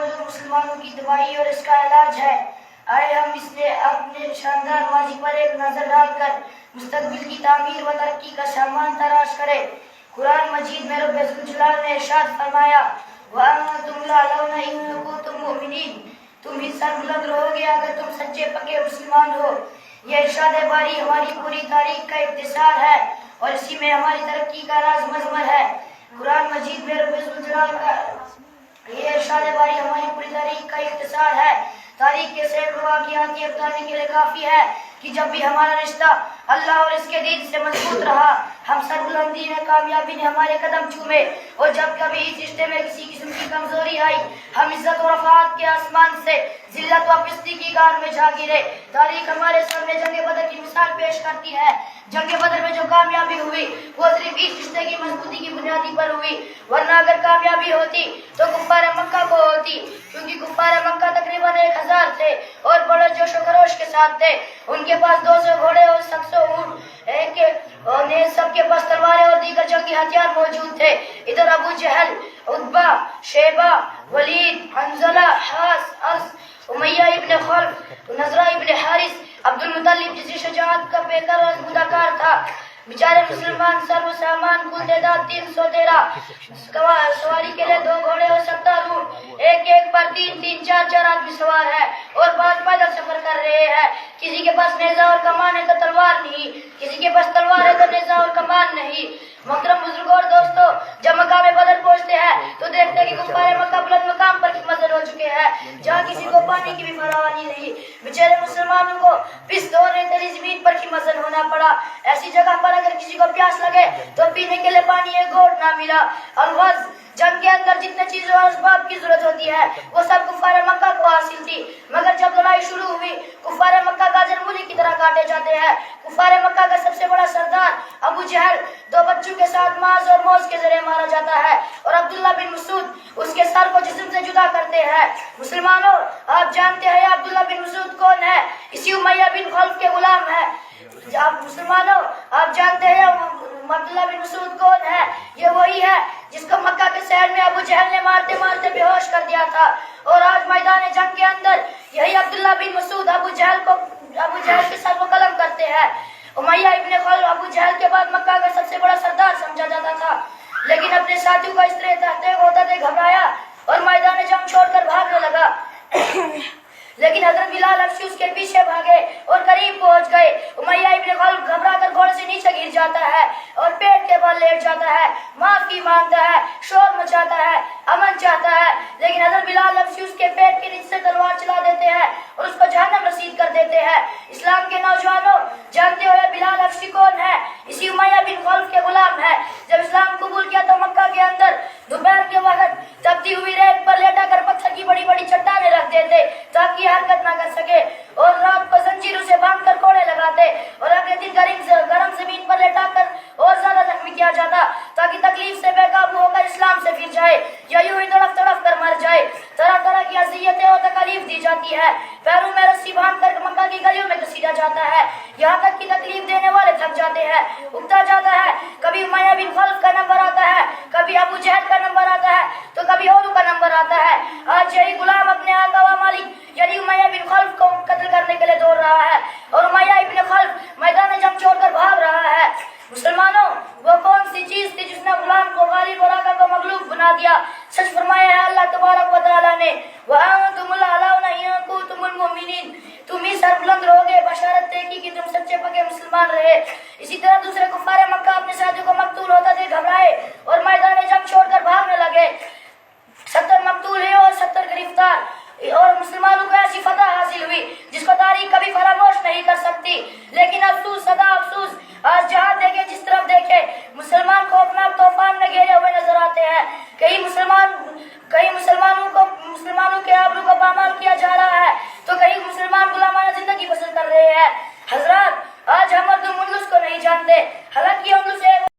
जो मुसलमानों की दवाई और इसका इलाज है। आए हम इसने अपने शानदार माजी पर एक नजर डालकर मुस्तकबिल की तामीर व तरक्की का सामान तलाश करें। कुरान मजीद में रब अज़्ज़ जलाल ने इरशाद फरमाया, वअंतुम ला लौना इन कुंतुम मुमिनीन, तुम ही सरबुलंद रहोगे अगर तुम सच्चे पक्के मुसलमान हो। यह इरशाद बारी हमारी पूरी तारीख का इख्तिसार है और इसी में हमारी तरक्की का राज मज़मर है। कुरान मजीद में रब अज़्ज़ जलाल का ये इरशाद बारी हमारी पूरी तारीख का इख्तिसार है। तारीख के सैकड़ों वाक़ियात ये बताने के लिए काफ़ी है कि जब भी हमारा रिश्ता अल्लाह और इसके दीन से मजबूत रहा, हम सरबुलंदी में कामयाबी ने हमारे कदम चूमे, और जब कभी इस रिश्ते में किसी किस्म की कमजोरी आई, हम इज्जत और रफ़ात के आसमान से जिल्लत व पिस्ती की गार में जा गिरे। तारीख हमारे सामने जंग बदर की मिसाल पेश करती है। जंग बदर में जो कामयाबी हुई वो सिर्फ इस रिश्ते की मजबूती की बुनियादी पर हुई, वरना अगर कामयाबी होती तो कुफ्फार मक्का को होती, क्योंकि कुफ्फार मक्का तकरीबन 1000 थे और बड़े जोश व खरोश के साथ थे। उनके पास 200 घोड़े और 700 ऊंट, सबके पास तलवारें और दीगर जंगी हथियार मौजूद थे। इधर अबू जहल, उतबा, शेबा, वलीद, हंजला, हास, अस, उमैया इब्न खल्फ, नजरा इब्न हारिस, अब्दुल मुत्तलिब जिसकी शजाअत का बेकर और मुदाकार था। बेचारे मुसलमान सर्व सामान कुल तादाद 313, सवारी के लिए 2 घोड़े और 70 ऊंट, एक पर 3 4 आदमी सवार है और 5 पैदल सफर कर रहे हैं। किसी के पास नेजा और कमान है तो तलवार नहीं, किसी के पास तलवार है तो नेजा और कमान नहीं। मोहतरम बुजुर्गों और दोस्तों, जब मकाम बदर पहुंचते हैं तो देखते हैं कि कुफ्फार मक्का बुलंद मकाम पर खिदमत हो चुके हैं, जहाँ किसी को पानी की भी फरावानी नहीं। बेचारे मुसलमानों को पिस्त और रेतीली जमीन पर खिदमत होना पड़ा। ऐसी जगह पर अगर किसी को प्यास लगे तो पीने के लिए पानी एक घोट ना मिला। अलवज जंग के अंदर जितने चीजों और असबाब की जरूरत होती है वो सब कुफ्फार मक्का को हासिल थी, मगर जब लड़ाई शुरू हुई कुफ्फार मक्का गाजर मूली की तरह काटे जाते हैं। कुफ्फार मक्का का सबसे बड़ा सरदार अबू जहल 2 बच्चों के साथ माज और मौज के जरिए मारा जाता है और अब्दुल्ला बिन मसूद उसके सर को जिस्म से जुदा करते हैं। मुसलमानों, आप जानते हैं अब्दुल्ला बिन मसूद कौन है? इसी उमैया बिन खल्फ के गुलाम है। मुसलमानों, आप जानते हैं अब्दुल्ला बिन मसूद कौन है? ये वही है जिसको मक्का के शहर में अबू जहल ने मारते मारते बेहोश कर दिया था, और आज मैदान जंग के अंदर यही अब्दुल्ला बिन मसूद अबू जहल के सर को कलम करते हैं। उमैया इब्न खल्फ अबू जहल के बाद मक्का का सबसे बड़ा सरदार समझा जाता था, लेकिन अपने साथियों का इस तरह होता देख घबराया और मैदान जंग छोड़कर भागने लगा। लेकिन हजरत बिलाल हबशी उसके पीछे भागे और करीब पहुंच गए। उमैया इब्न खल्फ घबराकर घोड़े से नीचे गिर जाता है और पेट के बल लेट जाता है, माफी मांगता है, शोर मचाता है, अमन चाहता है, लेकिन हजरत बिलाल हबशी उसके पेट के नीचे तलवार चला देते हैं और उसको जहन्नम रसीद कर देते हैं। इस्लाम के नौजवानों, जानते हो ये बिलाल हबशी कौन है? इसी उमैया बिन खल्फ के गुलाम है। जब इस्लाम कबूल किया तो मक्का के अंदर दोपहर के वक्त तपती हुई रेत पर लेटा कर पत्थर की बड़ी बड़ी चट्टानें रख देते ताकि हरकत ना कर सके, और रात को जंजीरों से बांधकर कोड़े लगाते और अगले दिन गरम जमीन पर लेटाकर और ज्यादा जख्मी किया जाता ताकि तकलीफ से बेकाबू होकर इस्लाम से फिर जाए या यूं ही तड़प तड़प कर मर जाए। तरह तरह की अज़ियतें और तकलीफ दी जाती है। पैरों में रस्सी बांधकर मक्का की गलियों में घसीटा जाता है, यहाँ तक कि तकलीफ देने वाले थक जाते हैं, उगता जाता है। कभी उमैया बिन खल्फ का नंबर आता है, कभी अबू जहल का नंबर आता है, तो कभी औरों का नंबर आता है। आज यही गुलाम अपने आका व मालिक यानी उमैया बिन खल्फ को कत्ल करने के लिए दौड़ रहा है और उमैया इब्न खल्फ मैदान जंग छोड़कर भाग रहा है। मुसलमानों, वो कौन सी चीज थी जिसने गुलाम को गालिब और आका को मगलूब बना दिया? सच फरमाया है अल्लाह तबारक व तआला ने, वअंतुम ला लौना इन कुंतुम मुमिनीन, तुम ही सरबुलंद रहोगे बशारत देखी कि तुम सच्चे पक्के मुसलमान रहे। इसी तरह दूसरे कुफ्फार मक्का अपने साथियों को मकतूल होता देख घबराए और मैदान जंग छोड़कर भागने लगे। 70 मकतूल है और 70 गिरफ्तार, और मुसलमानों को ऐसी फतह हासिल हुई जिसको तारीख कभी फरामोश नहीं कर सकती। लेकिन अफसोस, सदा अफसोस, आज जहाँ देखे जिस तरफ देखे मुसलमान खौफनाक तूफान में घेरे हुए नजर आते हैं। कहीं मुसलमानों के आबरू को पामाल किया जा रहा है तो कहीं मुसलमान गुलामाना जिंदगी बसर कर रहे हैं। हजरात, आज हम उर्दू मुंडुस को नहीं जानते, हालांकि